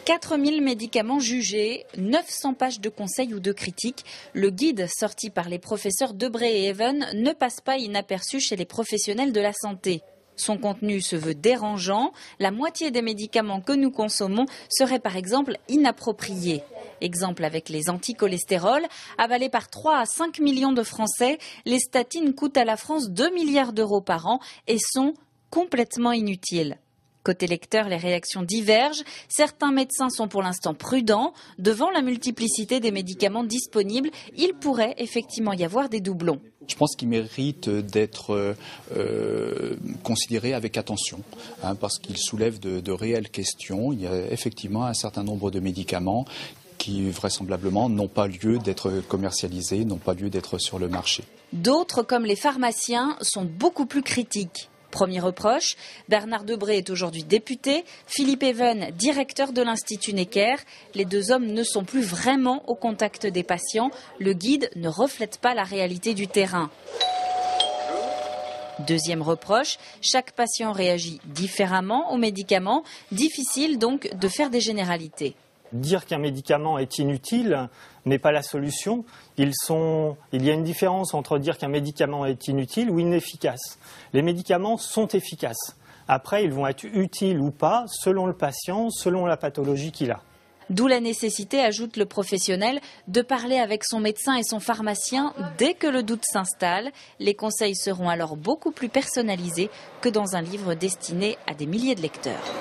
4000 médicaments jugés, 900 pages de conseils ou de critiques. Le guide sorti par les professeurs Debré et Even ne passe pas inaperçu chez les professionnels de la santé. Son contenu se veut dérangeant. La moitié des médicaments que nous consommons seraient par exemple inappropriés. Exemple avec les anticholestérol, avalés par 3 à 5 millions de Français, les statines coûtent à la France 2 milliards d'euros par an et sont complètement inutiles. Côté lecteur, les réactions divergent. Certains médecins sont pour l'instant prudents. Devant la multiplicité des médicaments disponibles, il pourrait effectivement y avoir des doublons. Je pense qu'il mérite d'être considéré avec attention, parce qu'il soulève de réelles questions. Il y a effectivement un certain nombre de médicaments qui vraisemblablement n'ont pas lieu d'être commercialisés, n'ont pas lieu d'être sur le marché. D'autres, comme les pharmaciens, sont beaucoup plus critiques. Premier reproche, Bernard Debré est aujourd'hui député, Philippe Even, directeur de l'Institut Necker. Les deux hommes ne sont plus vraiment au contact des patients. Le guide ne reflète pas la réalité du terrain. Deuxième reproche, chaque patient réagit différemment aux médicaments. Difficile donc de faire des généralités. Dire qu'un médicament est inutile n'est pas la solution. Il y a une différence entre dire qu'un médicament est inutile ou inefficace. Les médicaments sont efficaces. Après, ils vont être utiles ou pas selon le patient, selon la pathologie qu'il a. D'où la nécessité, ajoute le professionnel, de parler avec son médecin et son pharmacien dès que le doute s'installe. Les conseils seront alors beaucoup plus personnalisés que dans un livre destiné à des milliers de lecteurs.